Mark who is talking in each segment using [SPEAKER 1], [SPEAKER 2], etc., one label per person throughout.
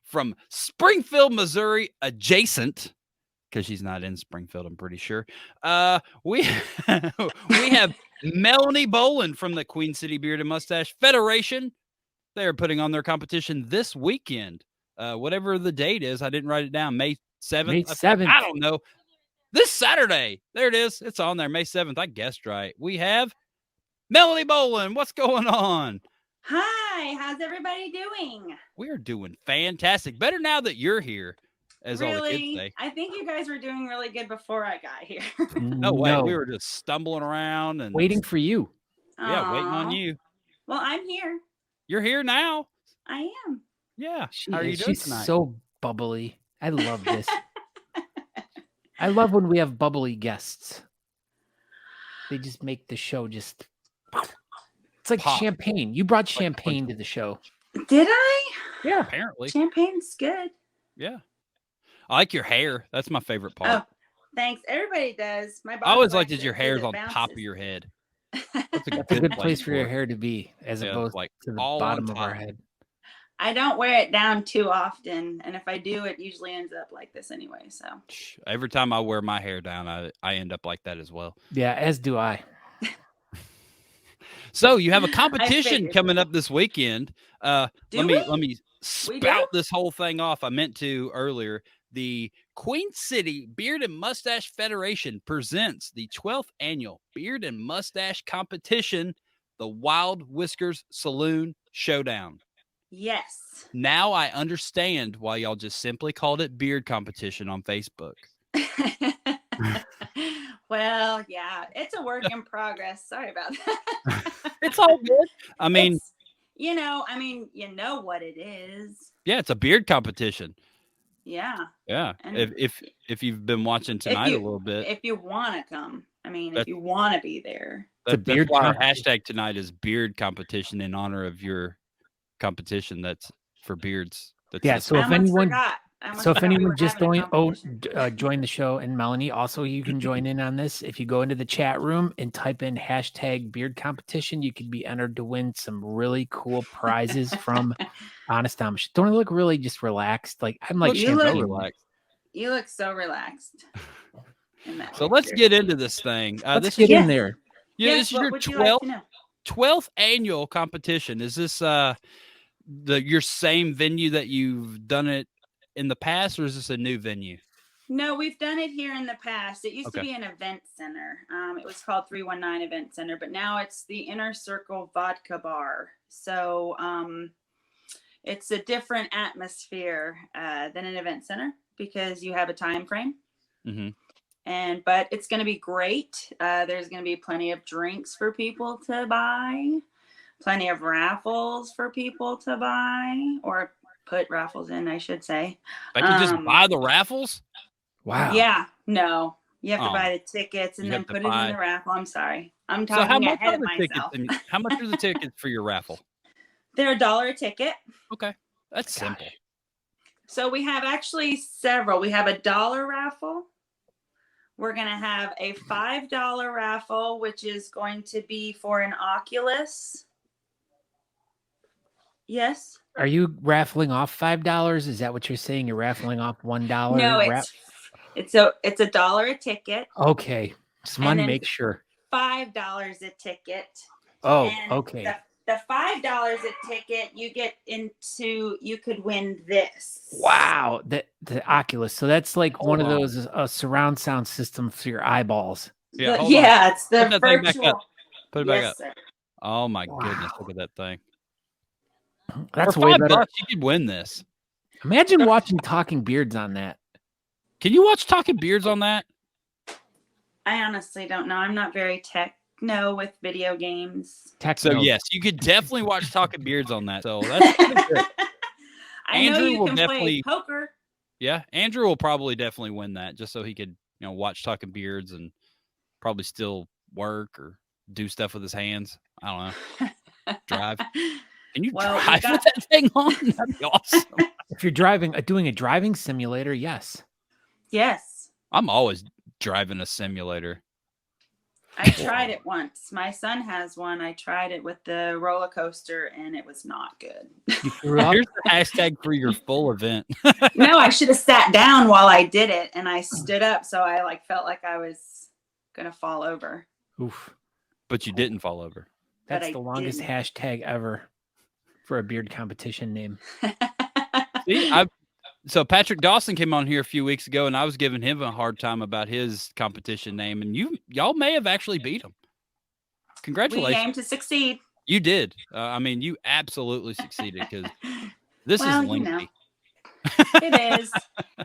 [SPEAKER 1] from Springfield, Missouri, adjacent, because she's not in Springfield, I'm pretty sure. We have Melanie Bolin from the Queen City Beard and Mustache Federation. They're putting on their competition this weekend. Whatever the date is, I didn't write it down. May 7th?
[SPEAKER 2] May 7th.
[SPEAKER 1] I don't know. This Saturday. There it is. It's on there. May 7th. I guessed right. We have Melanie Bolin. What's going on?
[SPEAKER 3] Hi. How's everybody doing?
[SPEAKER 1] We are doing fantastic. Better now that you're here, as all the kids say.
[SPEAKER 3] I think you guys were doing really good before I got here.
[SPEAKER 1] No way. We were just stumbling around and
[SPEAKER 2] waiting for you.
[SPEAKER 1] Yeah, waiting on you.
[SPEAKER 3] Well, I'm here.
[SPEAKER 1] You're here now.
[SPEAKER 3] I am.
[SPEAKER 1] Yeah. How are you doing
[SPEAKER 2] She's
[SPEAKER 1] tonight?
[SPEAKER 2] so bubbly. I love this. I love when we have bubbly guests. They just make the show just... It's like
[SPEAKER 1] pop.
[SPEAKER 2] champagne. You brought champagne to the show.
[SPEAKER 3] Did I?
[SPEAKER 2] Yeah.
[SPEAKER 1] Apparently.
[SPEAKER 3] Champagne's good.
[SPEAKER 1] Yeah. I like your hair. That's my favorite part.
[SPEAKER 3] Oh, thanks. Everybody does. My
[SPEAKER 1] I always liked that your hair's on top of your head. That's a
[SPEAKER 2] good place for your hair to be, as opposed
[SPEAKER 1] like
[SPEAKER 2] to the bottom of our head.
[SPEAKER 3] I don't wear it down too often, and if I do, it usually ends up like this anyway. So
[SPEAKER 1] every time I wear my hair down, I end up like that as well.
[SPEAKER 2] Yeah, as do I.
[SPEAKER 1] So you have a competition coming up this weekend. Let me spout this whole thing off. I meant to earlier. The Queen City Beard and Mustache Federation presents the 12th annual Beard and Mustache Competition, the Wild Whiskers Saloon Showdown.
[SPEAKER 3] Yes.
[SPEAKER 1] Now I understand why y'all just simply called it Beard Competition on Facebook.
[SPEAKER 3] Well, yeah, it's a work in progress. Sorry about that.
[SPEAKER 1] It's all good. I mean,
[SPEAKER 3] you know what it is.
[SPEAKER 1] Yeah, it's a beard competition.
[SPEAKER 3] Yeah.
[SPEAKER 1] Yeah. And if you've been watching tonight a little bit.
[SPEAKER 3] If you want to come. I mean, if you want to be there.
[SPEAKER 1] That's why our hashtag tonight is beard competition in honor of your competition that's for beards.
[SPEAKER 2] So if anyone just join the show, and Melanie, also you can join in on this. If you go into the chat room and type in hashtag beard competition, you could be entered to win some really cool prizes from Honest Amish. Don't I look really just relaxed? Like I'm like
[SPEAKER 1] relaxed.
[SPEAKER 3] You look so relaxed.
[SPEAKER 1] So let's get into this thing.
[SPEAKER 2] Let's get in there.
[SPEAKER 1] Yeah, this is your 12th annual competition. Is this your same venue that you've done it in the past, or is this a new venue?
[SPEAKER 3] No, we've done it here in the past. It used to be an event center. It was called 319 Event Center, but now it's the Inner Circle Vodka Bar. So it's a different atmosphere than an event center because you have a time frame.
[SPEAKER 1] Mm-hmm.
[SPEAKER 3] But it's going to be great. There's going to be plenty of drinks for people to buy, plenty of raffles for people to buy, or put raffles in, I should say.
[SPEAKER 1] I can just buy the raffles?
[SPEAKER 2] Wow.
[SPEAKER 3] Yeah. No. You have to buy the tickets and then put it in the raffle. I'm sorry. I'm talking ahead of myself.
[SPEAKER 1] How much are the tickets for your raffle?
[SPEAKER 3] They're $1 a ticket.
[SPEAKER 1] Okay. That's simple.
[SPEAKER 3] So we have actually several. We have a $1 raffle. We're going to have a $5 raffle, which is going to be for an Oculus. Yes.
[SPEAKER 2] Are you raffling off $5? Is that what you're saying? You're raffling off $1?
[SPEAKER 3] No, it's $1 a ticket.
[SPEAKER 2] Okay. Just want to make sure.
[SPEAKER 3] $5 a ticket.
[SPEAKER 2] Oh,
[SPEAKER 3] and
[SPEAKER 2] okay.
[SPEAKER 3] The $5 a ticket, you could win this.
[SPEAKER 2] Wow. The Oculus. So that's like one of those surround sound system for your eyeballs.
[SPEAKER 3] Yeah, it's the virtual.
[SPEAKER 1] Put it back up.
[SPEAKER 3] Sir.
[SPEAKER 1] Oh my goodness. Look at that thing.
[SPEAKER 2] That's
[SPEAKER 1] for
[SPEAKER 2] way
[SPEAKER 1] $5
[SPEAKER 2] better.
[SPEAKER 1] You could win this.
[SPEAKER 2] Imagine watching Talking Beards on that.
[SPEAKER 1] Can you watch Talking Beards on that?
[SPEAKER 3] I honestly don't know. I'm not very techno with video games.
[SPEAKER 1] So yes, you could definitely watch Talking Beards on that. So that's good.
[SPEAKER 3] Andrew will definitely play poker.
[SPEAKER 1] Yeah, Andrew will probably definitely win that, just so he could, watch Talking Beards and probably still work or do stuff with his hands. I don't know. Drive. Can you drive with that thing on? That'd be awesome.
[SPEAKER 2] If you're doing a driving simulator, yes.
[SPEAKER 3] Yes.
[SPEAKER 1] I'm always driving a simulator.
[SPEAKER 3] I tried it once. My son has one. I tried it with the roller coaster, and it was not good.
[SPEAKER 1] Here's the hashtag for your full event.
[SPEAKER 3] No, I should have sat down while I did it, and I stood up, so I felt like I was gonna fall over.
[SPEAKER 2] Oof.
[SPEAKER 1] But you didn't fall over.
[SPEAKER 2] That's the longest hashtag ever for a beard competition name.
[SPEAKER 1] See, so Patrick Dawson came on here a few weeks ago, and I was giving him a hard time about his competition name, and y'all may have actually beat him. Congratulations!
[SPEAKER 3] We aim to succeed.
[SPEAKER 1] You did. I mean, you absolutely succeeded because this is lengthy.
[SPEAKER 3] You know, it is.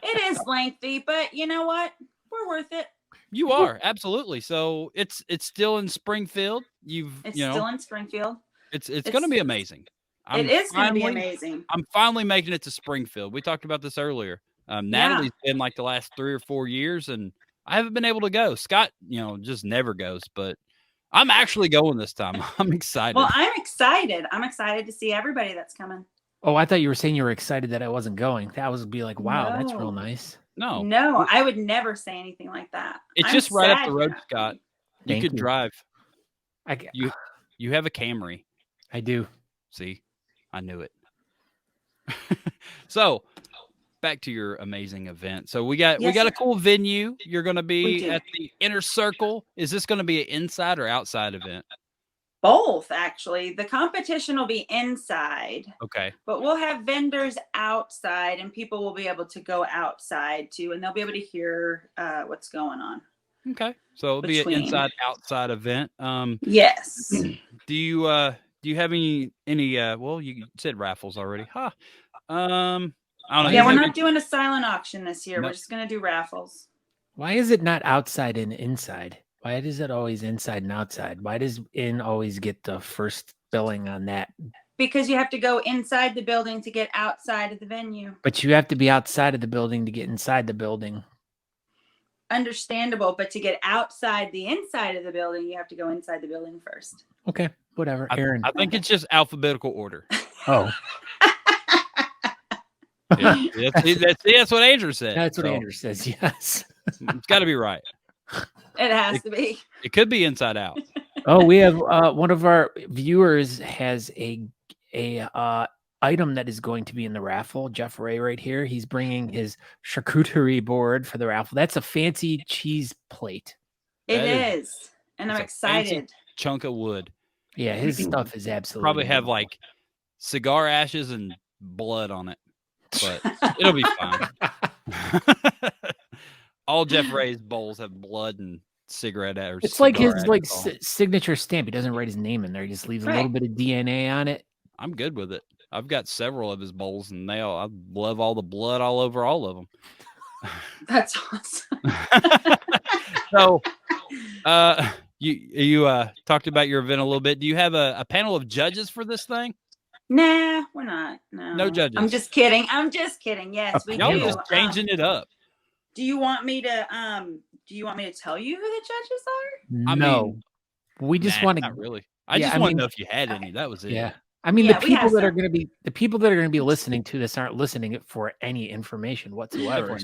[SPEAKER 3] It is lengthy, but you know what? We're worth it.
[SPEAKER 1] You are absolutely. So it's still in Springfield.
[SPEAKER 3] It's still in Springfield.
[SPEAKER 1] It's going to be amazing.
[SPEAKER 3] It is going to be amazing.
[SPEAKER 1] I'm finally making it to Springfield. We talked about this earlier. Natalie's been like the last 3 or 4 years, and I haven't been able to go. Scott, just never goes, but I'm actually going this time. I'm excited.
[SPEAKER 3] Well, I'm excited. I'm excited to see everybody that's coming.
[SPEAKER 2] Oh, I thought you were saying you were excited that I wasn't going. That would be like, wow, that's real nice.
[SPEAKER 3] No, I would never say anything like that.
[SPEAKER 1] It's just right up the road, Scott. You could drive. You have a Camry.
[SPEAKER 2] I do.
[SPEAKER 1] See, I knew it. So, back to your amazing event. So we got a cool venue. You're going to be at the Inner Circle. Is this going to be an inside or outside event?
[SPEAKER 3] Both, actually. The competition will be inside.
[SPEAKER 1] Okay.
[SPEAKER 3] But we'll have vendors outside, and people will be able to go outside too, and they'll be able to hear what's going on.
[SPEAKER 1] Okay. So it'll be an inside-outside event.
[SPEAKER 3] Yes.
[SPEAKER 1] Do you have any? Well, you said raffles already. Huh. I don't know.
[SPEAKER 3] Yeah, we're not doing a silent auction this year. Nope. We're just going to do raffles.
[SPEAKER 2] Why is it not outside and inside? Why is it always inside and outside? Why does in always get the first billing on that?
[SPEAKER 3] Because you have to go inside the building to get outside of the venue.
[SPEAKER 2] But you have to be outside of the building to get inside the building.
[SPEAKER 3] Understandable, but to get outside the inside of the building, you have to go inside the building first.
[SPEAKER 2] Okay, whatever. Aaron.
[SPEAKER 1] I think it's just alphabetical order.
[SPEAKER 2] Oh.
[SPEAKER 1] That's what Andrew said.
[SPEAKER 2] That's what Andrew says, yes.
[SPEAKER 1] It's got to be right.
[SPEAKER 3] It has to be.
[SPEAKER 1] It could be inside out.
[SPEAKER 2] Oh, we have one of our viewers has a item that is going to be in the raffle. Jeff Ray right here. He's bringing his charcuterie board for the raffle. That's a fancy cheese plate.
[SPEAKER 3] It is. And I'm excited.
[SPEAKER 1] Chunk of wood.
[SPEAKER 2] Yeah, his stuff is absolutely
[SPEAKER 1] probably have like cigar ashes and blood on it. But it'll be fine. All Jeff Ray's bowls have blood and cigarette ash.
[SPEAKER 2] It's like his signature stamp. He doesn't write his name in there. He just leaves a little bit of DNA on it. I'm
[SPEAKER 1] good with it. I've got several of his bowls, and I love all the blood all over all of them.
[SPEAKER 3] That's awesome.
[SPEAKER 1] So, you talked about your event a little bit. Do you have a panel of judges for this thing?
[SPEAKER 3] Nah, we're not. No
[SPEAKER 1] judges.
[SPEAKER 3] I'm just kidding. Yes, we do.
[SPEAKER 1] Y'all just changing it up.
[SPEAKER 3] Do you want me to tell you who the judges are?
[SPEAKER 2] No. We just want to
[SPEAKER 1] not really. I just want to know if you had any. That was it.
[SPEAKER 2] Yeah. I mean, the people that are going to be listening to this aren't listening for any information whatsoever.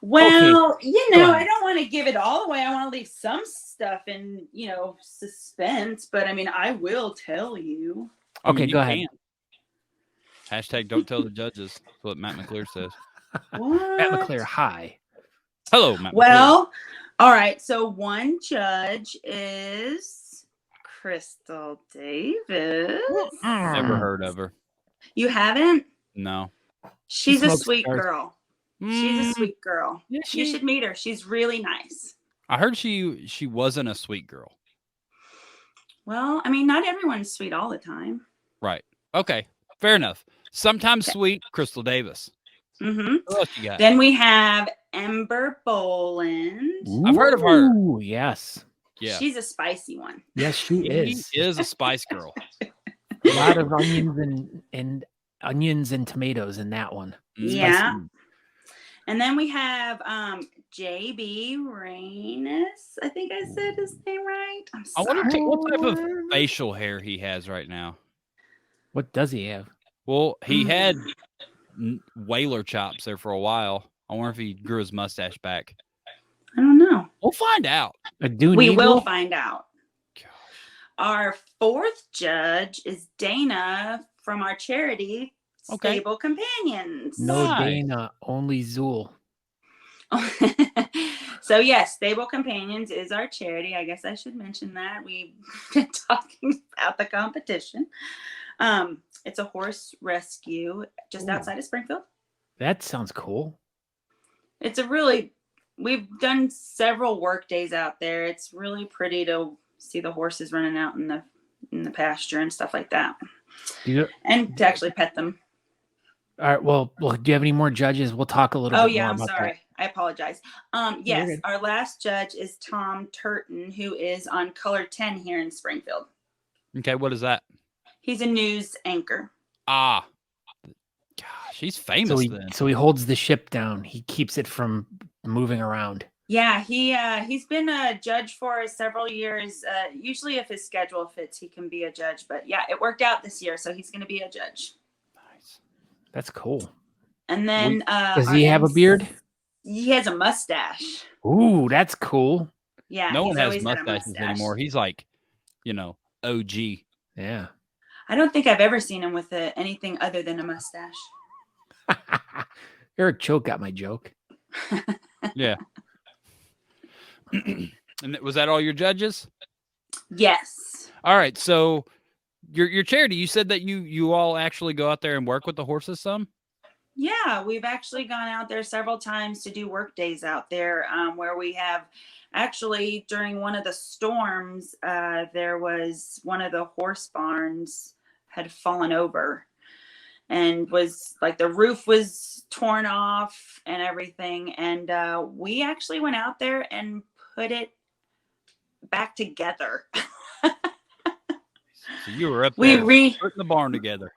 [SPEAKER 3] Well, I don't want to give it all away. I want to leave some stuff in, suspense, but I mean, I will tell you.
[SPEAKER 2] Okay, go ahead.
[SPEAKER 1] Hashtag don't tell the judges. That's what Matt McLear says.
[SPEAKER 3] What?
[SPEAKER 2] Matt McLear, hi.
[SPEAKER 1] Hello, Matt McLear.
[SPEAKER 3] Well, all right. So one judge is Crystal Davis.
[SPEAKER 1] Never heard of her.
[SPEAKER 3] You haven't?
[SPEAKER 1] No.
[SPEAKER 3] She's a sweet girl. She's a sweet girl. You should meet her. She's really nice.
[SPEAKER 1] I heard she wasn't a sweet girl.
[SPEAKER 3] Well, I mean, not everyone's sweet all the time.
[SPEAKER 1] Right. Okay. Fair enough. Sometimes sweet, Crystal Davis.
[SPEAKER 3] Mm-hmm.
[SPEAKER 1] What else you got?
[SPEAKER 3] Then we have Ember Bolin.
[SPEAKER 1] I've heard of her.
[SPEAKER 2] Ooh, yes.
[SPEAKER 3] Yeah. She's a spicy one.
[SPEAKER 2] Yes, she is.
[SPEAKER 1] She is a spice girl.
[SPEAKER 2] A lot of onions and tomatoes in that one.
[SPEAKER 3] Yeah. Spicy. And then we have JB Reynes. I think I said his name right. I'm sorry.
[SPEAKER 1] I wonder what type of facial hair he has right now.
[SPEAKER 2] What does he have?
[SPEAKER 1] Well, he had whaler chops there for a while. I wonder if he grew his mustache back.
[SPEAKER 3] I don't know.
[SPEAKER 1] We'll find out.
[SPEAKER 3] We will find out.
[SPEAKER 1] Gosh.
[SPEAKER 3] Our fourth judge is Dana from our charity, Stable Companions.
[SPEAKER 2] No Dana, only Zool.
[SPEAKER 3] So yes, Stable Companions is our charity. I guess I should mention that. We've been talking about the competition. It's a horse rescue just outside of Springfield.
[SPEAKER 2] That sounds cool.
[SPEAKER 3] It's we've done several work days out there. It's really pretty to see the horses running out in the pasture and stuff like that. And to actually pet them.
[SPEAKER 2] All right. Well, do you have any more judges? We'll talk a little bit more about that.
[SPEAKER 3] I'm sorry. I apologize. Yes, our last judge is Tom Turton, who is on Color 10 here in Springfield.
[SPEAKER 1] Okay, what is that?
[SPEAKER 3] He's a news anchor.
[SPEAKER 1] Gosh, he's famous then.
[SPEAKER 2] So he holds the ship down. He keeps it from moving around.
[SPEAKER 3] Yeah, he's been a judge for several years. Usually if his schedule fits, he can be a judge. But yeah, it worked out this year, so he's going to be a judge.
[SPEAKER 1] Nice.
[SPEAKER 2] That's cool.
[SPEAKER 3] And then
[SPEAKER 2] does he have a beard?
[SPEAKER 3] He has a mustache.
[SPEAKER 2] Ooh, that's cool.
[SPEAKER 3] Yeah.
[SPEAKER 1] No one has mustaches anymore. He's like, OG.
[SPEAKER 2] Yeah.
[SPEAKER 3] I don't think I've ever seen him with anything other than a mustache.
[SPEAKER 2] Eric Choke got my joke.
[SPEAKER 1] Yeah. And was that all your judges?
[SPEAKER 3] Yes.
[SPEAKER 1] All right. So your charity, you said that you all actually go out there and work with the horses some?
[SPEAKER 3] Yeah, we've actually gone out there several times to do work days out there where we have actually during one of the storms, there was one of the horse barns had fallen over and was like the roof was torn off and everything. And we actually went out there and put it back together.
[SPEAKER 1] So you were up there putting the barn together.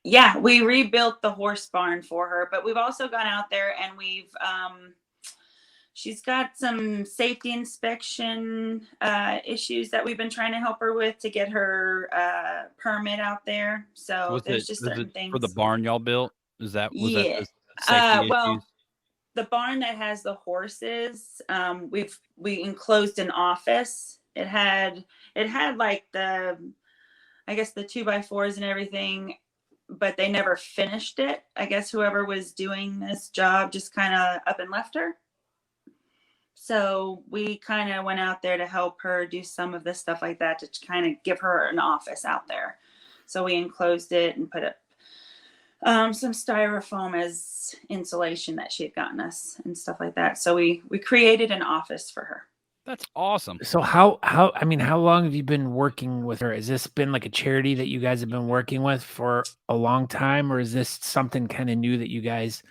[SPEAKER 3] Yeah, we rebuilt the horse barn for her, but we've also gone out there and she's got some safety inspection issues that we've been trying to help her with to get her permit out there. So there's just certain things.
[SPEAKER 1] For the barn y'all built? Was that the safety issues?
[SPEAKER 3] The barn that has the horses, we enclosed an office. It had like the 2x4s and everything, but they never finished it. I guess whoever was doing this job just kind of up and left her. So we kind of went out there to help her do some of this stuff like that to kind of give her an office out there. So we enclosed it and put up some styrofoam as insulation that she had gotten us and stuff like that. So we created an office for her.
[SPEAKER 1] That's awesome.
[SPEAKER 2] So how long have you been working with her? Has this been like a charity that you guys have been working with for a long time, or is this something kind of new that you guys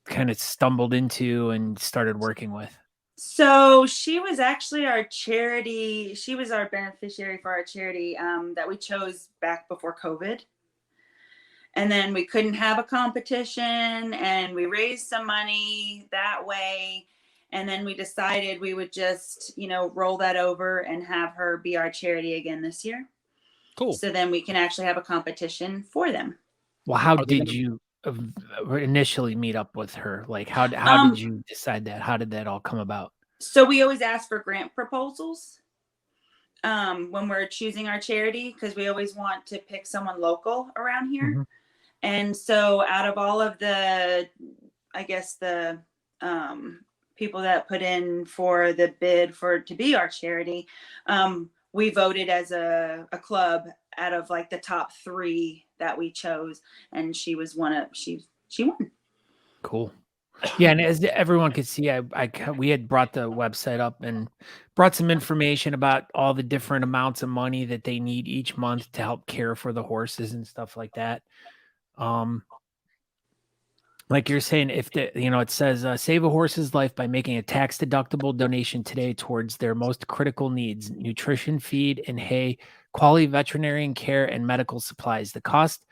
[SPEAKER 2] kind of stumbled into and started working with?
[SPEAKER 3] So she was actually our charity. She was our beneficiary for our charity that we chose back before COVID. And then we couldn't have a competition and we raised some money that way. And then we decided we would just, roll that over and have her be our charity again this year.
[SPEAKER 1] Cool.
[SPEAKER 3] So then we can actually have a competition for them.
[SPEAKER 2] Well, how did you initially meet up with her? Like, how did you decide that? How did that all come about?
[SPEAKER 3] So we always ask for grant proposals when we're choosing our charity, because we always want to pick someone local around here. Mm-hmm. And so out of all of the people that put in for the bid to be our charity, we voted as a club out of like the top 3 that we chose, and she was she won.
[SPEAKER 2] Cool. Yeah, and as everyone could see, we had brought the website up and brought some information about all the different amounts of money that they need each month to help care for the horses and stuff like that. Like you're saying, if it says save a horse's life by making a tax-deductible donation today towards their most critical needs: nutrition, feed, and hay, quality veterinarian care, and medical supplies. The cost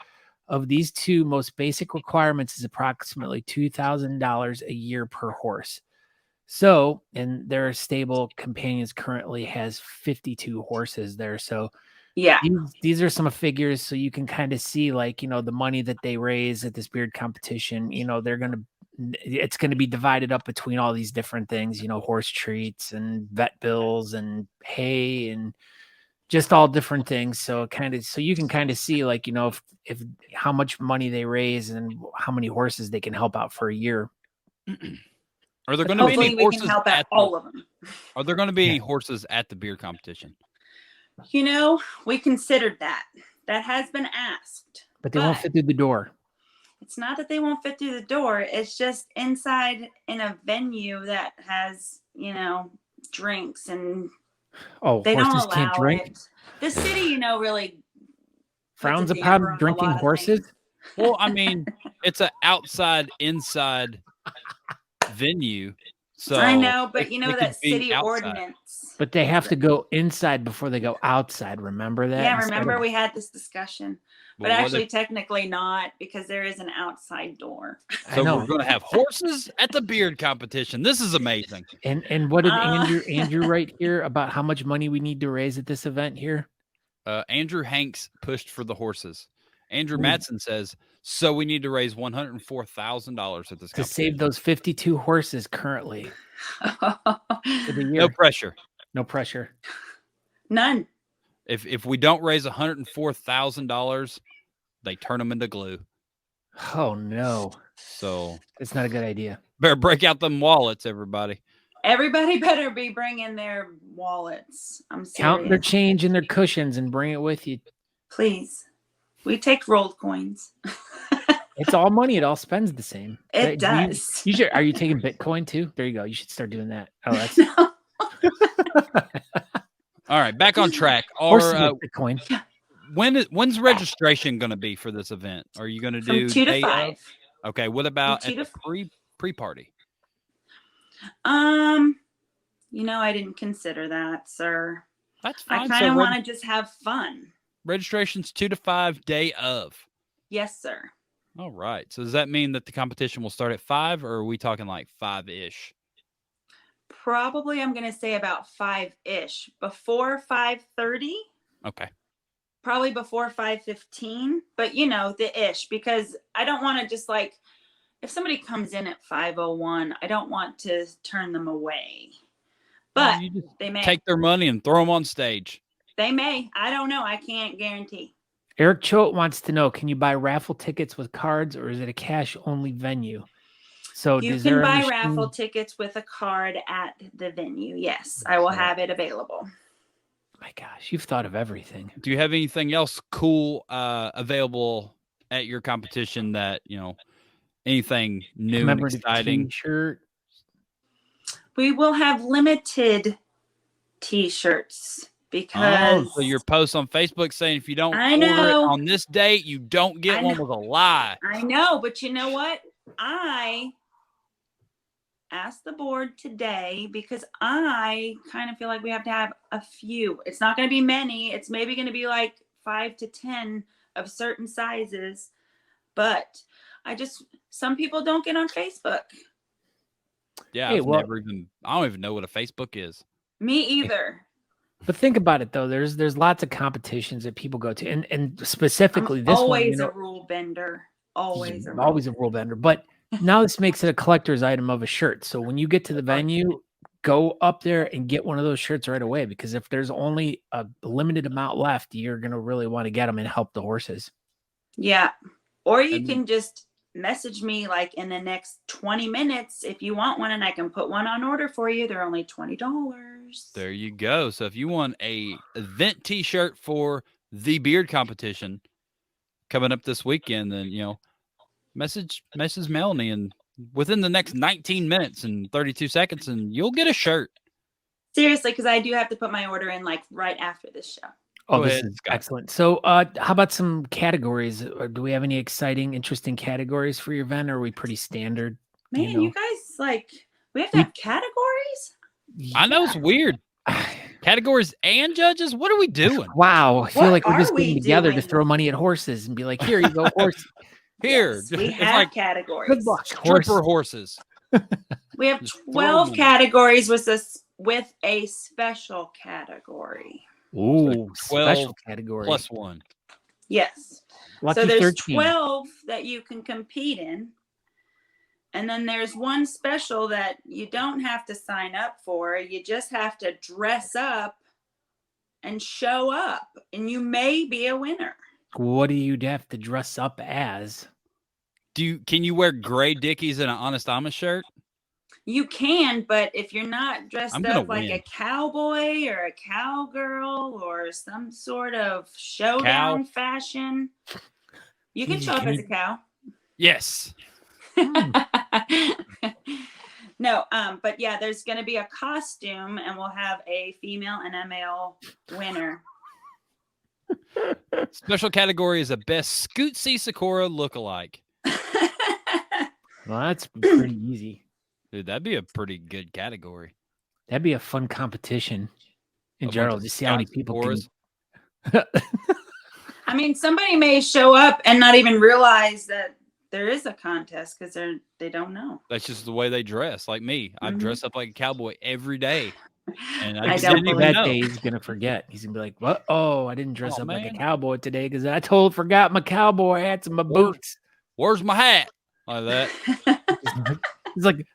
[SPEAKER 2] of these 2 most basic requirements is approximately $2,000 a year per horse. So, and their Stable Companions currently has 52 horses there. So
[SPEAKER 3] yeah,
[SPEAKER 2] these are some figures, so you can kind of see, like, the money that they raise at this beard competition, they're going to it's going to be divided up between all these different things, horse treats and vet bills and hay and just all different things. So you can kind of see like, if how much money they raise and how many horses they can help out for a year.
[SPEAKER 1] Are there going to be any horses
[SPEAKER 3] help out all of them?
[SPEAKER 1] Are there going to be any horses at the beard competition?
[SPEAKER 3] We considered that. That has been asked.
[SPEAKER 2] But they won't fit through the door.
[SPEAKER 3] It's not that they won't fit through the door. It's just inside in a venue that has, drinks and they don't allow
[SPEAKER 2] can't drink.
[SPEAKER 3] it. The city, really
[SPEAKER 2] frowns upon drinking horses.
[SPEAKER 1] Well, I mean, it's an inside venue. So
[SPEAKER 3] I know, but that city ordinance.
[SPEAKER 2] But they have to go inside before they go outside. Remember that?
[SPEAKER 3] Yeah, remember we had this discussion. But actually, technically not, because there is an outside door.
[SPEAKER 1] So we're going to have horses at the beard competition. This is amazing.
[SPEAKER 2] And what did Andrew write here about how much money we need to raise at this event here?
[SPEAKER 1] Andrew Hanks pushed for the horses. Andrew Matson says, so we need to raise $104,000 at this
[SPEAKER 2] to save those 52 horses currently. For the year.
[SPEAKER 1] No pressure.
[SPEAKER 2] No pressure.
[SPEAKER 3] None.
[SPEAKER 1] If we don't raise $104,000, they turn them into glue.
[SPEAKER 2] Oh no!
[SPEAKER 1] So
[SPEAKER 2] it's not a good idea.
[SPEAKER 1] Better break out them wallets, everybody.
[SPEAKER 3] Everybody better be bringing their wallets. I'm serious.
[SPEAKER 2] Count their change in their cushions and bring it with you.
[SPEAKER 3] Please. We take rolled coins.
[SPEAKER 2] It's all money. It all spends the same.
[SPEAKER 3] It does.
[SPEAKER 2] Are you taking Bitcoin too? There you go. You should start doing that. Oh, that's.
[SPEAKER 1] All right, back on track.
[SPEAKER 2] Bitcoin.
[SPEAKER 1] When's registration going to be for this event? Are you going to do
[SPEAKER 3] from 2 to 5?
[SPEAKER 1] Okay. What about at the pre-party?
[SPEAKER 3] I didn't consider that, sir.
[SPEAKER 1] That's fine.
[SPEAKER 3] I kind of want to just have fun.
[SPEAKER 1] Registration's 2 to 5 day of.
[SPEAKER 3] Yes, sir.
[SPEAKER 1] All right. So does that mean that the competition will start at 5, or are we talking like 5-ish?
[SPEAKER 3] Probably, I'm going to say about 5-ish. Before 5:30.
[SPEAKER 1] Okay.
[SPEAKER 3] Probably before 5:15, but the ish, because I don't want to just like, if somebody comes in at 5:01, I don't want to turn them away. But they may
[SPEAKER 1] take their money and throw them on stage.
[SPEAKER 3] They may. I don't know. I can't guarantee.
[SPEAKER 2] Eric Choate wants to know, can you buy raffle tickets with cards, or is it a cash only venue? So
[SPEAKER 3] you can buy raffle tickets with a card at the venue. Yes, I will have it available.
[SPEAKER 2] My gosh, you've thought of everything.
[SPEAKER 1] Do you have anything else cool available at your competition that, anything new and exciting?
[SPEAKER 2] T-shirt.
[SPEAKER 3] We will have limited T-shirts because
[SPEAKER 1] so your post on Facebook saying if you don't order it on this date, you don't get one was a lie.
[SPEAKER 3] I know, but you know what? I asked the board today because I kind of feel like we have to have a few. It's not going to be many. It's maybe going to be like 5 to 10 of certain sizes. But some people don't get on Facebook.
[SPEAKER 1] Yeah, I don't even know what a Facebook is.
[SPEAKER 3] Me either.
[SPEAKER 2] But think about it though. There's lots of competitions that people go to, and specifically this
[SPEAKER 3] always
[SPEAKER 2] one.
[SPEAKER 3] Always a rule bender. Always a
[SPEAKER 2] rule bender. But now this makes it a collector's item of a shirt. So when you get to the venue, go up there and get one of those shirts right away, because if there's only a limited amount left, you're going to really want to get them and help the horses.
[SPEAKER 3] Yeah. Or you can just message me like in the next 20 minutes if you want one, and I can put one on order for you. They're only $20.
[SPEAKER 1] There you go. So if you want a event T-shirt for the beard competition coming up this weekend, then, message Melanie, and within the next 19 minutes and 32 seconds, and you'll get a shirt.
[SPEAKER 3] Seriously, because I do have to put my order in like right after this show.
[SPEAKER 2] Oh, this is excellent. So how about some categories? Do we have any exciting, interesting categories for your event, or are we pretty standard?
[SPEAKER 3] Man, you guys, we have to have categories?
[SPEAKER 1] I know, it's weird. Categories and judges? What are we doing?
[SPEAKER 2] Wow. I feel like we're just getting together to throw money at horses and be like, here you go, horse.
[SPEAKER 1] Here.
[SPEAKER 3] Yes, we have categories.
[SPEAKER 2] Good luck,
[SPEAKER 1] stripper horses.
[SPEAKER 3] We have 12 categories with a special category.
[SPEAKER 2] Ooh,
[SPEAKER 1] so
[SPEAKER 2] special category.
[SPEAKER 1] Plus one.
[SPEAKER 3] Yes.
[SPEAKER 2] Lucky
[SPEAKER 3] so there's
[SPEAKER 2] 13.
[SPEAKER 3] 12 that you can compete in. And then there's one special that you don't have to sign up for. You just have to dress up and show up, and you may be a winner.
[SPEAKER 2] What do you have to dress up as?
[SPEAKER 1] Can you wear gray Dickies and an Honest Amish shirt?
[SPEAKER 3] You can, but if you're not dressed up like
[SPEAKER 1] win.
[SPEAKER 3] a cowboy or a cowgirl or some sort of showdown fashion, you can show up as a cow.
[SPEAKER 1] Yes.
[SPEAKER 3] No, but yeah, there's going to be a costume, and we'll have a female and a male winner.
[SPEAKER 1] Special category is a best Scootsy Sykora lookalike.
[SPEAKER 2] Well, that's pretty easy.
[SPEAKER 1] Dude, that'd be a pretty good category.
[SPEAKER 2] That'd be a fun competition in general. Just see how many people can.
[SPEAKER 3] I mean, somebody may show up and not even realize that there is a contest because they don't know.
[SPEAKER 1] That's just the way they dress. Like me, I dress up like a cowboy every day, and
[SPEAKER 3] I don't
[SPEAKER 1] didn't
[SPEAKER 2] that
[SPEAKER 1] even know.
[SPEAKER 2] day he's gonna forget. He's gonna be like, "What? Oh, I didn't dress up like a cowboy today because I forgot my cowboy hats and my boots.
[SPEAKER 1] Where's my hat?" Like that.
[SPEAKER 2] He's like,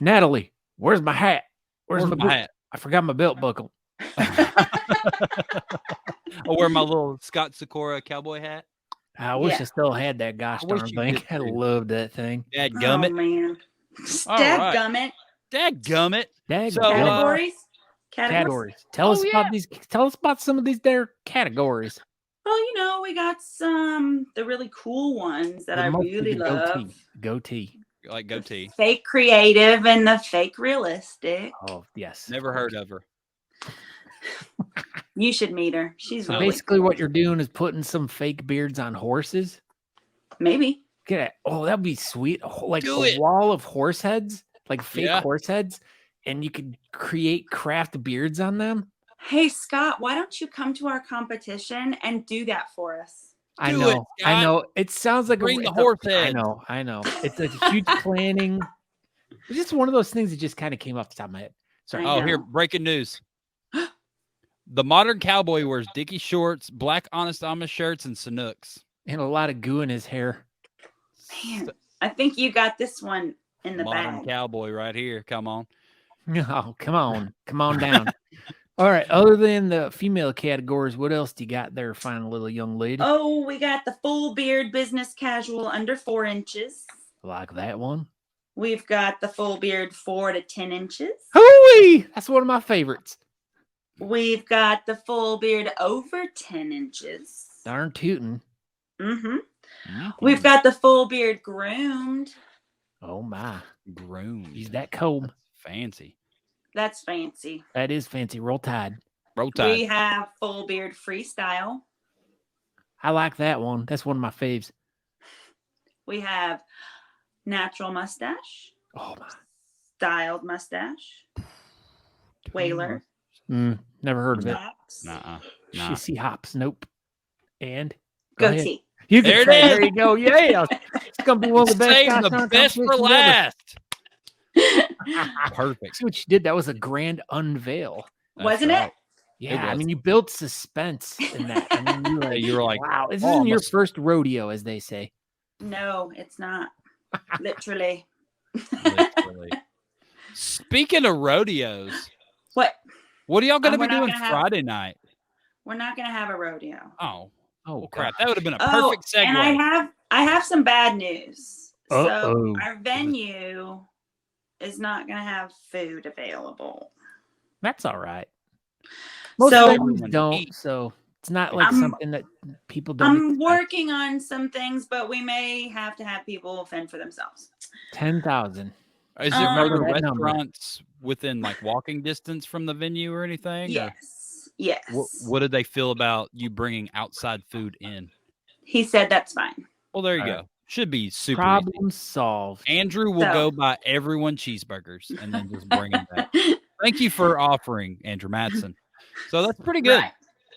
[SPEAKER 2] "Natalie, where's my hat? Where's my
[SPEAKER 1] hat?
[SPEAKER 2] I forgot my belt buckle."
[SPEAKER 1] I wear my little Scott Sykora cowboy hat.
[SPEAKER 2] I wish I still had that gosh darn thing. I loved that thing.
[SPEAKER 1] Dadgummit.
[SPEAKER 3] Oh, man.
[SPEAKER 1] Dadgummit. Dadgummit.
[SPEAKER 2] So,
[SPEAKER 3] Categories.
[SPEAKER 2] Tell us about these. Tell us about some of these there categories.
[SPEAKER 3] Well, we got the really cool ones that I really love.
[SPEAKER 2] Goatee.
[SPEAKER 1] Like goatee.
[SPEAKER 3] Fake creative and the fake realistic.
[SPEAKER 2] Oh, yes.
[SPEAKER 1] Never heard of her.
[SPEAKER 3] You should meet her. She's really
[SPEAKER 2] basically
[SPEAKER 3] cool.
[SPEAKER 2] What you're doing is putting some fake beards on horses.
[SPEAKER 3] Maybe.
[SPEAKER 2] Get it. Oh, that'd be sweet. Like a wall of horse heads, like fake horse heads, and you could create craft beards on them.
[SPEAKER 3] Hey, Scott, why don't you come to our competition and do that for us?
[SPEAKER 2] I know. It sounds like
[SPEAKER 1] bring the horse head.
[SPEAKER 2] I know. It's a huge planning. It's just one of those things that just kind of came off the top of my head. Sorry.
[SPEAKER 1] Oh, here, breaking news. The modern cowboy wears Dickie shorts, black Honest Amish shirts, and Sanooks.
[SPEAKER 2] And a lot of goo in his hair.
[SPEAKER 3] Man, I think you got this one in the
[SPEAKER 1] modern
[SPEAKER 3] bag.
[SPEAKER 1] Cowboy right here. Come on.
[SPEAKER 2] Oh, come on. Come on down. All right. Other than the female categories, what else do you got there, fine little young lady?
[SPEAKER 3] Oh, we got the full beard business casual under 4 inches.
[SPEAKER 2] Like that one.
[SPEAKER 3] We've got the full beard 4 to 10 inches.
[SPEAKER 2] Hooey! That's one of my favorites.
[SPEAKER 3] We've got the full beard over 10 inches.
[SPEAKER 2] Darn tootin'.
[SPEAKER 3] Mm-hmm. We've got the full beard groomed.
[SPEAKER 2] Oh, my.
[SPEAKER 1] Groomed.
[SPEAKER 2] Use that comb.
[SPEAKER 1] Fancy.
[SPEAKER 3] That's fancy.
[SPEAKER 2] That is fancy. Roll Tide.
[SPEAKER 1] Roll Tide.
[SPEAKER 3] We have full beard freestyle.
[SPEAKER 2] I like that one. That's one of my faves.
[SPEAKER 3] We have natural mustache.
[SPEAKER 2] Oh, my.
[SPEAKER 3] Styled mustache. Whaler.
[SPEAKER 2] Never heard of it.
[SPEAKER 1] Nuh-uh.
[SPEAKER 2] Shissy hops. Nope. And
[SPEAKER 3] goatee.
[SPEAKER 2] You can there you go. Yeah. It's going to be one of the best.
[SPEAKER 1] Saving the best for last. Perfect.
[SPEAKER 2] See what you did? That was a grand unveil.
[SPEAKER 3] Wasn't it?
[SPEAKER 2] Yeah. I mean, you built suspense in that. I mean,
[SPEAKER 1] you were like,
[SPEAKER 2] wow, this isn't your first rodeo, as they say.
[SPEAKER 3] No, it's not. Literally.
[SPEAKER 1] Speaking of rodeos.
[SPEAKER 3] What
[SPEAKER 1] are y'all going to be doing Friday night?
[SPEAKER 3] We're not going to have a rodeo.
[SPEAKER 1] Oh, crap. That would have been a perfect segue.
[SPEAKER 3] And I have some bad news.
[SPEAKER 2] Uh-oh.
[SPEAKER 3] So our venue is not going to have food available.
[SPEAKER 2] That's all right. Most venues don't, so it's not like something that people don't.
[SPEAKER 3] I'm working on some things, but we may have to have people fend for themselves.
[SPEAKER 2] 10,000.
[SPEAKER 1] Is there other restaurants within like walking distance from the venue or anything?
[SPEAKER 3] Yes. Yes.
[SPEAKER 1] What did they feel about you bringing outside food in?
[SPEAKER 3] He said that's fine.
[SPEAKER 1] Well, there you go. Should be super
[SPEAKER 2] problem solved.
[SPEAKER 1] Andrew will go buy everyone cheeseburgers and then just bring them back. Thank you for offering, Andrew Madsen. So that's pretty good. Right.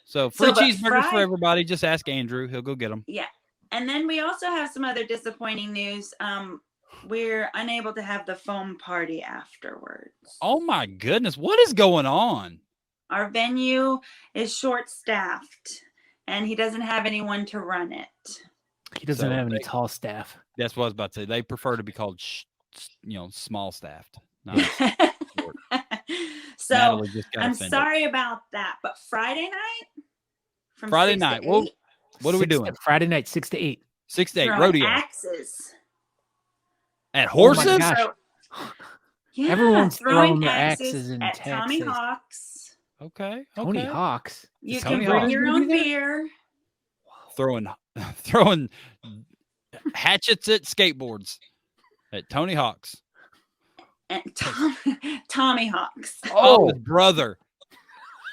[SPEAKER 1] So free cheeseburgers for everybody. Just ask Andrew. He'll go get them.
[SPEAKER 3] Yeah. And then we also have some other disappointing news. We're unable to have the foam party afterwards.
[SPEAKER 1] Oh my goodness. What is going on?
[SPEAKER 3] Our venue is short-staffed and he doesn't have anyone to run it.
[SPEAKER 2] He doesn't have any tall staff.
[SPEAKER 1] That's what I was about to say. They prefer to be called small staffed. Not short.
[SPEAKER 3] So
[SPEAKER 1] Natalie just got
[SPEAKER 3] I'm
[SPEAKER 1] offended.
[SPEAKER 3] sorry about that, but Friday night from
[SPEAKER 1] Friday
[SPEAKER 3] 6 to
[SPEAKER 1] night. Well,
[SPEAKER 3] 8,
[SPEAKER 1] what are we doing?
[SPEAKER 2] Friday night, 6 to 8.
[SPEAKER 1] 6 to 8
[SPEAKER 3] throwing
[SPEAKER 1] rodeo
[SPEAKER 3] axes.
[SPEAKER 1] at
[SPEAKER 2] Oh my
[SPEAKER 1] horses.
[SPEAKER 2] gosh.
[SPEAKER 3] Yeah,
[SPEAKER 2] Everyone's throwing their
[SPEAKER 3] axes
[SPEAKER 2] axes in
[SPEAKER 3] at Tommy
[SPEAKER 2] Texas.
[SPEAKER 3] Hawk's.
[SPEAKER 1] Okay.
[SPEAKER 2] Tony Hawk's.
[SPEAKER 3] You
[SPEAKER 1] Is
[SPEAKER 3] can
[SPEAKER 1] Tony
[SPEAKER 3] bring
[SPEAKER 1] Hawk's
[SPEAKER 3] your
[SPEAKER 1] gonna
[SPEAKER 3] own
[SPEAKER 1] be there?
[SPEAKER 3] beer.
[SPEAKER 1] Throwing hatchets at skateboards at Tony Hawk's.
[SPEAKER 3] And Tommy Hawk's.
[SPEAKER 1] Oh, his brother.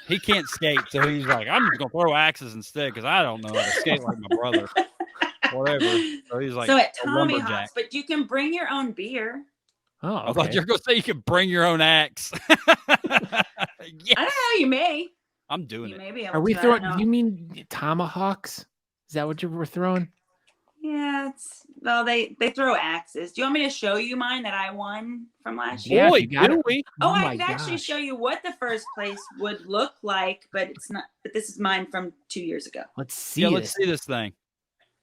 [SPEAKER 1] He can't skate, so he's like, I'm just gonna throw axes instead because I don't know how to skate like my brother. Whatever. So he's like,
[SPEAKER 3] So at
[SPEAKER 1] a
[SPEAKER 3] Tommy
[SPEAKER 1] lumberjack.
[SPEAKER 3] Hawk's, but you can bring your own beer.
[SPEAKER 2] Oh,
[SPEAKER 1] I thought you were gonna say you could bring your own axe. Yes.
[SPEAKER 3] I don't know. You may.
[SPEAKER 1] I'm doing
[SPEAKER 3] You
[SPEAKER 1] it.
[SPEAKER 3] may be able
[SPEAKER 2] Are we
[SPEAKER 3] to, I
[SPEAKER 2] throwing?
[SPEAKER 3] don't
[SPEAKER 2] Do
[SPEAKER 3] know.
[SPEAKER 2] you mean tomahawks? Is that what you were throwing?
[SPEAKER 3] Yeah, they throw axes. Do you want me to show you mine that I won from last
[SPEAKER 2] Yeah,
[SPEAKER 3] year?
[SPEAKER 1] Boy,
[SPEAKER 2] you got
[SPEAKER 1] do
[SPEAKER 2] it.
[SPEAKER 1] we?
[SPEAKER 3] Oh,
[SPEAKER 2] my
[SPEAKER 3] I could actually
[SPEAKER 2] gosh.
[SPEAKER 3] show you what the first place would look like, but it's not. But this is mine from 2 years ago.
[SPEAKER 2] Let's see.
[SPEAKER 1] Yeah,
[SPEAKER 2] this.
[SPEAKER 1] let's see this thing.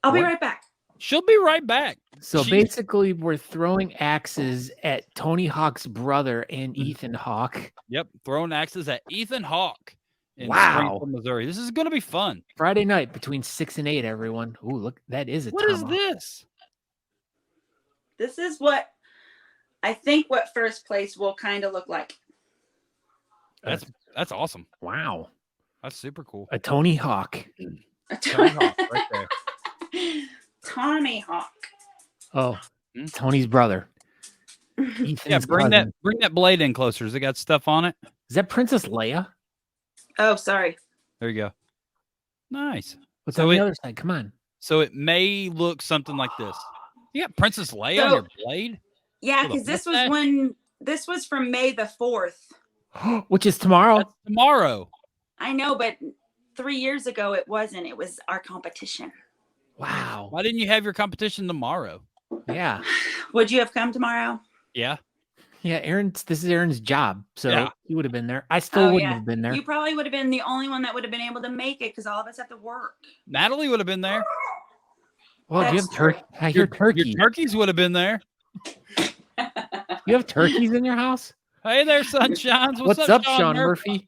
[SPEAKER 3] I'll be
[SPEAKER 2] What?
[SPEAKER 3] right back.
[SPEAKER 1] She'll be right back.
[SPEAKER 2] So
[SPEAKER 1] She-
[SPEAKER 2] basically, we're throwing axes at Tony Hawk's brother and Ethan Hawk.
[SPEAKER 1] Yep, throwing axes at Ethan Hawk in
[SPEAKER 2] Wow.
[SPEAKER 1] Springfield, Missouri. This is gonna be fun.
[SPEAKER 2] Friday night between 6 and 8. Everyone. Ooh, look, that is a
[SPEAKER 1] What is
[SPEAKER 2] tomahawk.
[SPEAKER 1] this?
[SPEAKER 3] This is what I think what first place will kind of look like.
[SPEAKER 1] That's awesome.
[SPEAKER 2] Wow,
[SPEAKER 1] That's super cool.
[SPEAKER 2] a Tony Hawk.
[SPEAKER 1] Tony Hawk right there.
[SPEAKER 3] Tommy Hawk.
[SPEAKER 2] Oh,
[SPEAKER 1] Hmm?
[SPEAKER 2] Tony's brother. Ethan's
[SPEAKER 1] Yeah, bring
[SPEAKER 2] cousin.
[SPEAKER 1] that blade in closer. Has it got stuff on it?
[SPEAKER 2] Is that Princess Leia?
[SPEAKER 3] Oh, sorry.
[SPEAKER 1] There you go. Nice.
[SPEAKER 2] What's
[SPEAKER 1] So
[SPEAKER 2] on the
[SPEAKER 1] it-
[SPEAKER 2] other side? Come on.
[SPEAKER 1] So it may look something like this. You got Princess Leia on
[SPEAKER 3] So-
[SPEAKER 1] your blade?
[SPEAKER 3] Yeah,
[SPEAKER 1] Hold on,
[SPEAKER 3] because this
[SPEAKER 1] what's that?
[SPEAKER 3] was this was from May the 4th.
[SPEAKER 2] Which is tomorrow.
[SPEAKER 1] That's tomorrow.
[SPEAKER 3] I know, but 3 years ago it wasn't. It was our competition.
[SPEAKER 2] Wow.
[SPEAKER 1] Why didn't you have your competition tomorrow?
[SPEAKER 2] Yeah.
[SPEAKER 3] Would you have come tomorrow?
[SPEAKER 1] Yeah.
[SPEAKER 2] Yeah, this is Aaron's job. So
[SPEAKER 1] Yeah.
[SPEAKER 2] he would have been there. I still
[SPEAKER 3] Oh,
[SPEAKER 2] wouldn't
[SPEAKER 3] yeah.
[SPEAKER 2] have been there.
[SPEAKER 3] You probably would have been the only one that would have been able to make it because all of us have to work.
[SPEAKER 1] Natalie would have been there.
[SPEAKER 2] Well, do you have
[SPEAKER 3] That's
[SPEAKER 2] turkey? I hear turkey.
[SPEAKER 1] Your turkeys would have been there.
[SPEAKER 2] You have turkeys in your house?
[SPEAKER 1] Hey there, sunshines.
[SPEAKER 2] What's up,
[SPEAKER 1] Sean
[SPEAKER 2] Sean Murphy?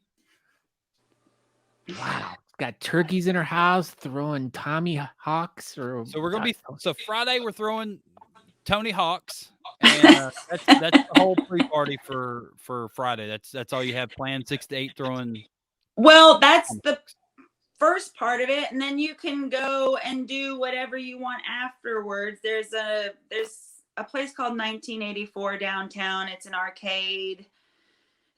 [SPEAKER 2] Wow. Got turkeys in her house, throwing Tommy Hawks or
[SPEAKER 1] So we're gonna be Friday. We're throwing Tony Hawks, and that's the whole pre-party for Friday. That's all you have planned. 6 to 8 throwing.
[SPEAKER 3] Well, that's the first part of it, and then you can go and do whatever you want afterwards. There's a place called 1984 downtown. It's an arcade.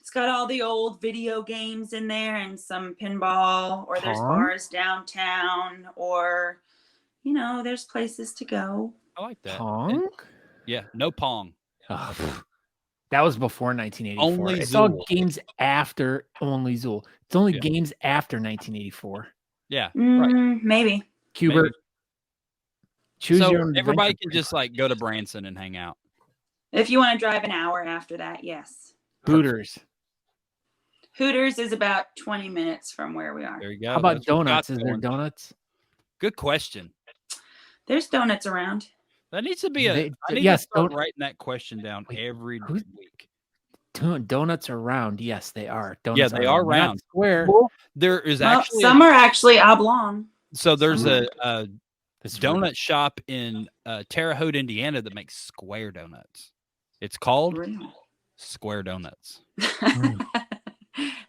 [SPEAKER 3] It's got all the old video games in there and some pinball, or there's
[SPEAKER 2] Pong?
[SPEAKER 3] bars downtown, or there's places to go.
[SPEAKER 1] I like that.
[SPEAKER 2] Pong?
[SPEAKER 1] Yeah, no pong.
[SPEAKER 2] Oh, pff. That was before 1984.
[SPEAKER 1] Only
[SPEAKER 2] it's all
[SPEAKER 1] Zool.
[SPEAKER 2] games after only Zool. It's only
[SPEAKER 1] Yeah.
[SPEAKER 2] games after 1984.
[SPEAKER 1] Yeah, right.
[SPEAKER 3] Maybe.
[SPEAKER 2] Cubert, choose
[SPEAKER 1] So
[SPEAKER 2] your own
[SPEAKER 1] everybody
[SPEAKER 2] adventure.
[SPEAKER 1] can just like go to Branson and hang out.
[SPEAKER 3] If you want to drive an hour after that, yes.
[SPEAKER 2] Hooters.
[SPEAKER 3] Hooters is about 20 minutes from where we are.
[SPEAKER 1] There you go.
[SPEAKER 2] How about
[SPEAKER 1] That's what we got
[SPEAKER 2] donuts? Is there
[SPEAKER 1] going.
[SPEAKER 2] donuts?
[SPEAKER 1] Good question.
[SPEAKER 3] There's donuts around.
[SPEAKER 1] That needs to be a.
[SPEAKER 2] They-
[SPEAKER 1] I need
[SPEAKER 2] yes,
[SPEAKER 1] to start
[SPEAKER 2] don't-
[SPEAKER 1] writing that question down
[SPEAKER 2] Wait,
[SPEAKER 1] every
[SPEAKER 2] who's-
[SPEAKER 1] week.
[SPEAKER 2] Donuts are round. Yes, they are. Donuts
[SPEAKER 1] Yeah, they are
[SPEAKER 2] They're not
[SPEAKER 1] round.
[SPEAKER 2] Square.
[SPEAKER 1] There is
[SPEAKER 3] Well,
[SPEAKER 1] actually
[SPEAKER 3] some are actually oblong.
[SPEAKER 1] so there's
[SPEAKER 3] some
[SPEAKER 1] a
[SPEAKER 2] This is
[SPEAKER 1] donut shop in Terre Haute, Indiana that makes square donuts. It's called
[SPEAKER 3] Really?
[SPEAKER 1] Square Donuts.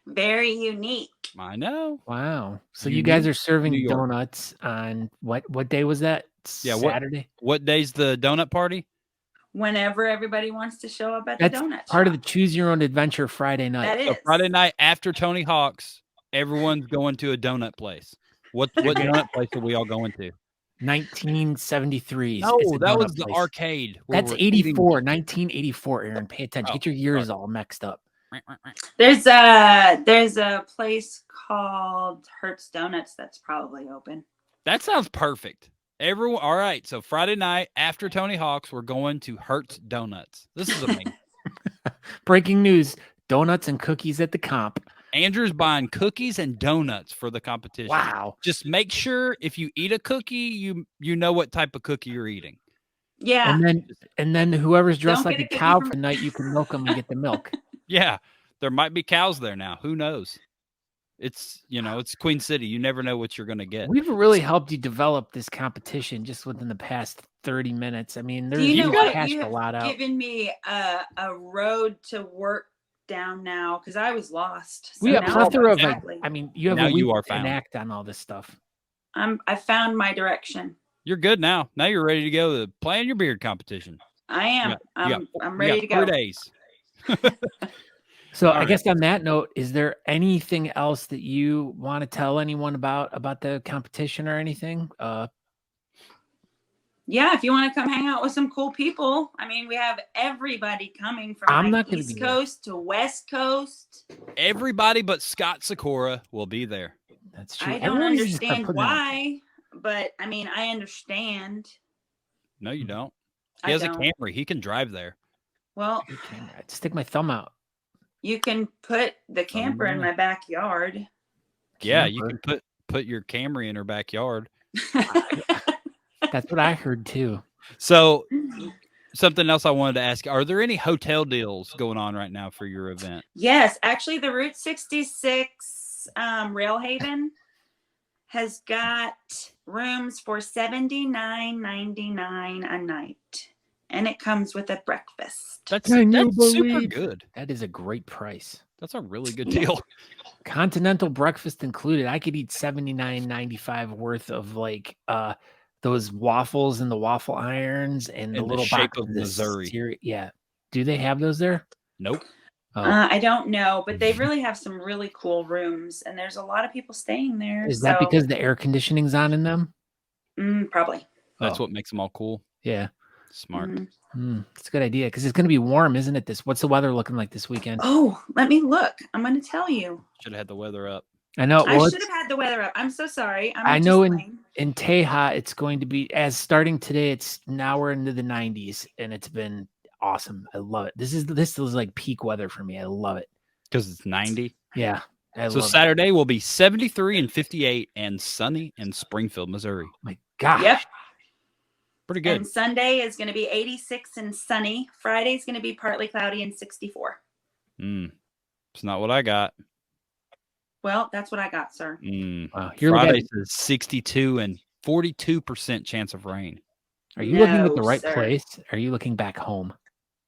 [SPEAKER 3] Very unique.
[SPEAKER 1] I know.
[SPEAKER 2] Wow. So
[SPEAKER 1] New
[SPEAKER 2] you guys
[SPEAKER 1] York-
[SPEAKER 2] are serving
[SPEAKER 1] New York.
[SPEAKER 2] donuts on what day was that?
[SPEAKER 1] Yeah, what-
[SPEAKER 2] Saturday.
[SPEAKER 1] What day's the donut party?
[SPEAKER 3] Whenever everybody wants to show up at
[SPEAKER 2] That's
[SPEAKER 3] the donut
[SPEAKER 2] part of
[SPEAKER 3] shop.
[SPEAKER 2] the choose your own adventure Friday night.
[SPEAKER 3] That
[SPEAKER 1] So
[SPEAKER 3] is.
[SPEAKER 1] Friday night after Tony Hawk's, everyone's going to a donut place. What donut place are we all going to?
[SPEAKER 2] 1973.
[SPEAKER 1] No,
[SPEAKER 2] It's a
[SPEAKER 1] that
[SPEAKER 2] donut
[SPEAKER 1] was the
[SPEAKER 2] place.
[SPEAKER 1] arcade. where
[SPEAKER 2] That's
[SPEAKER 1] we're eating-
[SPEAKER 2] 84, 1984, Aaron. Pay attention.
[SPEAKER 1] Oh,
[SPEAKER 2] Get your years all mixed up.
[SPEAKER 3] There's a place called Hertz Donuts that's probably open.
[SPEAKER 1] That sounds perfect. Everyone, all right. So Friday night after Tony Hawk's, we're going to Hertz Donuts. This is amazing.
[SPEAKER 2] Breaking news. Donuts and cookies at the comp.
[SPEAKER 1] Andrew's buying cookies and donuts for the competition.
[SPEAKER 2] Wow.
[SPEAKER 1] Just make sure if you eat a cookie, you know what type of cookie you're eating.
[SPEAKER 3] Yeah.
[SPEAKER 2] And then whoever's dressed
[SPEAKER 3] Don't
[SPEAKER 2] like a
[SPEAKER 3] get a
[SPEAKER 2] cow
[SPEAKER 3] cookie
[SPEAKER 2] for
[SPEAKER 3] from-
[SPEAKER 2] the night, you can milk them and get the milk.
[SPEAKER 1] Yeah, there might be cows there now. Who knows? It's it's Queen City. You never know what you're going to get.
[SPEAKER 2] We've really helped you develop this competition just within the past 30 minutes. I mean, there's
[SPEAKER 3] you know what?
[SPEAKER 2] hashed
[SPEAKER 3] You
[SPEAKER 2] a lot
[SPEAKER 3] have
[SPEAKER 2] out.
[SPEAKER 3] given me a road to work down now because I was lost.
[SPEAKER 2] We have a
[SPEAKER 3] now
[SPEAKER 2] plethora of
[SPEAKER 3] exactly.
[SPEAKER 2] I mean, you have
[SPEAKER 1] Now
[SPEAKER 2] a week
[SPEAKER 1] you are
[SPEAKER 2] to
[SPEAKER 1] found.
[SPEAKER 2] enact on all this stuff.
[SPEAKER 3] I found my direction.
[SPEAKER 1] You're good now. Now you're ready to go to plan your beard competition.
[SPEAKER 3] I am.
[SPEAKER 1] You
[SPEAKER 3] I'm ready to go.
[SPEAKER 1] 4 days.
[SPEAKER 2] So
[SPEAKER 1] All
[SPEAKER 2] I
[SPEAKER 1] right.
[SPEAKER 2] guess on that note, is there anything else that you want to tell anyone about the competition or anything?
[SPEAKER 3] Yeah, if you want to come hang out with some cool people. I mean, we have everybody coming from
[SPEAKER 2] I'm not gonna
[SPEAKER 3] East
[SPEAKER 2] be there.
[SPEAKER 3] Coast to West Coast.
[SPEAKER 1] Everybody but Scott Sykora will be there.
[SPEAKER 2] That's true.
[SPEAKER 3] I don't
[SPEAKER 2] Everyone needs to start
[SPEAKER 3] understand
[SPEAKER 2] putting that-
[SPEAKER 3] why, but I mean, I understand.
[SPEAKER 1] No, you don't. He
[SPEAKER 3] I
[SPEAKER 1] has
[SPEAKER 3] don't.
[SPEAKER 1] a Camry. He can drive there.
[SPEAKER 3] Well,
[SPEAKER 2] I'd stick my thumb out.
[SPEAKER 3] you can put the camper in my backyard.
[SPEAKER 1] Yeah, you
[SPEAKER 2] Camper.
[SPEAKER 1] can put your Camry in her backyard.
[SPEAKER 2] That's what I heard too.
[SPEAKER 1] So something else I wanted to ask, are there any hotel deals going on right now for your event?
[SPEAKER 3] Yes, actually, the Route 66 Railhaven has got rooms for $79.99 a night, and it comes with a breakfast.
[SPEAKER 1] That's
[SPEAKER 2] Can you
[SPEAKER 1] super
[SPEAKER 2] believe-
[SPEAKER 1] good.
[SPEAKER 2] That is a great price.
[SPEAKER 1] That's a really good deal.
[SPEAKER 2] Continental breakfast included. I could eat $79.95 worth of like those waffles and the waffle irons and the
[SPEAKER 1] In the
[SPEAKER 2] little
[SPEAKER 1] shape
[SPEAKER 2] box
[SPEAKER 1] of Missouri.
[SPEAKER 2] Yeah. Do they have those there?
[SPEAKER 1] Nope.
[SPEAKER 2] Oh.
[SPEAKER 3] I don't know, but they really have some really cool rooms, and there's a lot of people staying there.
[SPEAKER 2] Is that because the air conditioning's on in them?
[SPEAKER 3] Probably.
[SPEAKER 1] That's
[SPEAKER 2] Oh.
[SPEAKER 1] what makes them all cool.
[SPEAKER 2] Yeah.
[SPEAKER 1] Smart.
[SPEAKER 3] Mhm.
[SPEAKER 2] It's a good idea because it's going to be warm, isn't it? What's the weather looking like this weekend?
[SPEAKER 3] Oh, let me look. I'm going to tell you.
[SPEAKER 1] Should have had the weather up.
[SPEAKER 2] I know.
[SPEAKER 3] I
[SPEAKER 2] Well,
[SPEAKER 3] should have had the weather up. I'm so sorry.
[SPEAKER 2] I know in Teja, it's going to be starting today. Now we're into the 90s, and it's been awesome. I love it. This is like peak weather for me. I love it.
[SPEAKER 1] Because it's 90.
[SPEAKER 2] Yeah.
[SPEAKER 1] So Saturday will be 73 and 58 and sunny in Springfield, Missouri.
[SPEAKER 2] My gosh.
[SPEAKER 3] Yep.
[SPEAKER 1] Pretty good.
[SPEAKER 3] And Sunday is going to be 86 and sunny. Friday is going to be partly cloudy and 64.
[SPEAKER 1] It's not what I got.
[SPEAKER 3] Well, that's what I got, sir.
[SPEAKER 2] Wow.
[SPEAKER 1] Friday says 62 and 42% chance of rain.
[SPEAKER 2] Are you looking at
[SPEAKER 3] No,
[SPEAKER 2] the right
[SPEAKER 3] sir.
[SPEAKER 2] place? Or are you looking back home?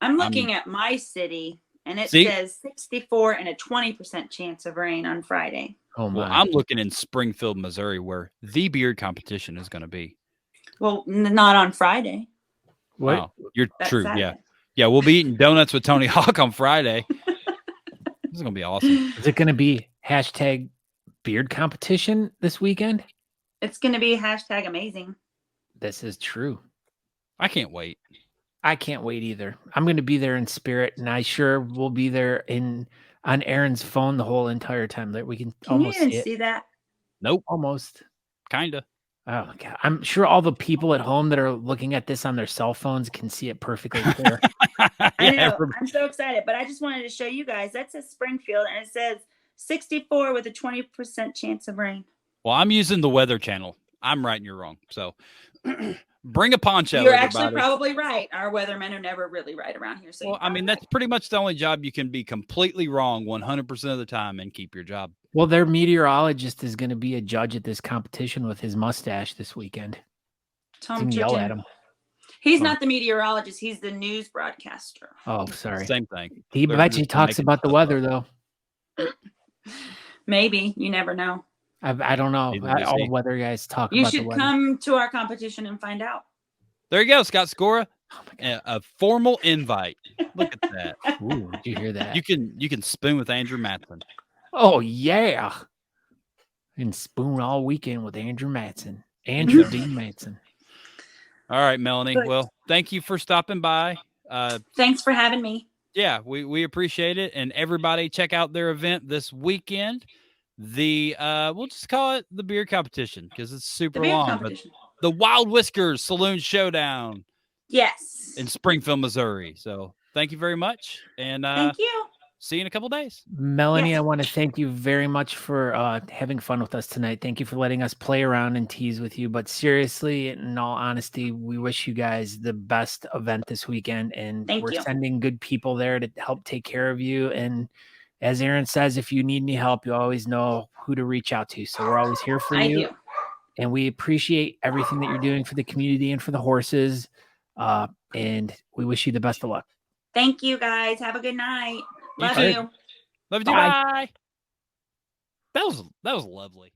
[SPEAKER 3] I'm looking at my city, and it
[SPEAKER 1] See?
[SPEAKER 3] says 64 and a 20% chance of rain on Friday.
[SPEAKER 2] Oh my.
[SPEAKER 1] Well, I'm looking in Springfield, Missouri, where the beard competition is going to be.
[SPEAKER 3] Well, not on Friday.
[SPEAKER 2] What?
[SPEAKER 1] Oh, you're
[SPEAKER 3] That's
[SPEAKER 1] true.
[SPEAKER 3] Saturday.
[SPEAKER 1] Yeah. Yeah. We'll be eating donuts with Tony Hawk on Friday. This is going to be awesome.
[SPEAKER 2] Is it going to be hashtag beard competition this weekend?
[SPEAKER 3] It's going to be hashtag amazing.
[SPEAKER 2] This is true.
[SPEAKER 1] I can't wait.
[SPEAKER 2] I can't wait either. I'm going to be there in spirit, and I sure will be there on Aaron's phone the whole entire time. That we can
[SPEAKER 3] Can you
[SPEAKER 2] almost
[SPEAKER 3] even
[SPEAKER 2] see it.
[SPEAKER 3] see that?
[SPEAKER 1] Nope.
[SPEAKER 2] Almost.
[SPEAKER 1] Kind of.
[SPEAKER 2] Oh my god! I'm sure all the people at home that are looking at this on their cell phones can see it perfectly clear.
[SPEAKER 3] I know. I'm so excited, but I just wanted to show you guys. That says Springfield, and it says 64 with a 20% chance of rain.
[SPEAKER 1] Well, I'm using the Weather Channel. I'm right and you're wrong. So bring a poncho.
[SPEAKER 3] You're
[SPEAKER 1] everybody.
[SPEAKER 3] actually probably right. Our weathermen are never really right around here. So
[SPEAKER 1] Well, I mean, that's pretty much the only job you can be completely wrong 100% of the time and keep your job.
[SPEAKER 2] Well, their meteorologist is going to be a judge at this competition with his mustache this weekend.
[SPEAKER 3] Tom
[SPEAKER 2] You can yell
[SPEAKER 3] Turton.
[SPEAKER 2] at him.
[SPEAKER 3] He's
[SPEAKER 2] Oh.
[SPEAKER 3] not the meteorologist. He's the news broadcaster.
[SPEAKER 2] Oh, sorry.
[SPEAKER 1] Same thing.
[SPEAKER 2] He
[SPEAKER 1] They're
[SPEAKER 2] bet you
[SPEAKER 1] just
[SPEAKER 2] talks
[SPEAKER 1] making
[SPEAKER 2] about the
[SPEAKER 1] stuff
[SPEAKER 2] weather
[SPEAKER 1] up.
[SPEAKER 2] though.
[SPEAKER 3] Maybe. You never know.
[SPEAKER 2] I don't know.
[SPEAKER 1] Neither does
[SPEAKER 2] All
[SPEAKER 1] he.
[SPEAKER 2] weather guys talk
[SPEAKER 3] You
[SPEAKER 2] about the
[SPEAKER 3] should
[SPEAKER 2] weather.
[SPEAKER 3] come to our competition and find out.
[SPEAKER 1] There you go, Scott Sykora.
[SPEAKER 2] Oh my god!
[SPEAKER 1] A formal invite. Look at that.
[SPEAKER 2] Ooh, did you hear that?
[SPEAKER 1] You can spoon with Andrew Matson.
[SPEAKER 2] Oh yeah! And spoon all weekend with Andrew Matson. Andrew D. Matson.
[SPEAKER 1] All right, Melanie.
[SPEAKER 3] Good.
[SPEAKER 1] Well, thank you for stopping by.
[SPEAKER 3] Thanks for having me.
[SPEAKER 1] Yeah, we appreciate it. And everybody check out their event this weekend. We'll just call it the beer competition because it's
[SPEAKER 3] The
[SPEAKER 1] super
[SPEAKER 3] beer
[SPEAKER 1] long.
[SPEAKER 3] competition.
[SPEAKER 1] But the Wild Whiskers Saloon Showdown
[SPEAKER 3] Yes.
[SPEAKER 1] in Springfield, Missouri. So thank you very much. And
[SPEAKER 3] Thank you.
[SPEAKER 1] see you in a couple days.
[SPEAKER 2] Melanie,
[SPEAKER 3] Yes.
[SPEAKER 2] I want to thank you very much for having fun with us tonight. Thank you for letting us play around and tease with you. But seriously, in all honesty, we wish you guys the best event this weekend. And
[SPEAKER 3] Thank
[SPEAKER 2] we're
[SPEAKER 3] you.
[SPEAKER 2] sending good people there to help take care of you. And as Aaron says, if you need any help, you always know who to reach out to. So we're always here for
[SPEAKER 3] I
[SPEAKER 2] you.
[SPEAKER 3] do.
[SPEAKER 2] And we appreciate everything that you're doing for the community and for the horses. And we wish you the best of luck.
[SPEAKER 3] Thank you, guys. Have a good night. Love
[SPEAKER 1] too.
[SPEAKER 3] you.
[SPEAKER 1] Love you too.
[SPEAKER 2] Bye.
[SPEAKER 1] Bye. That was lovely.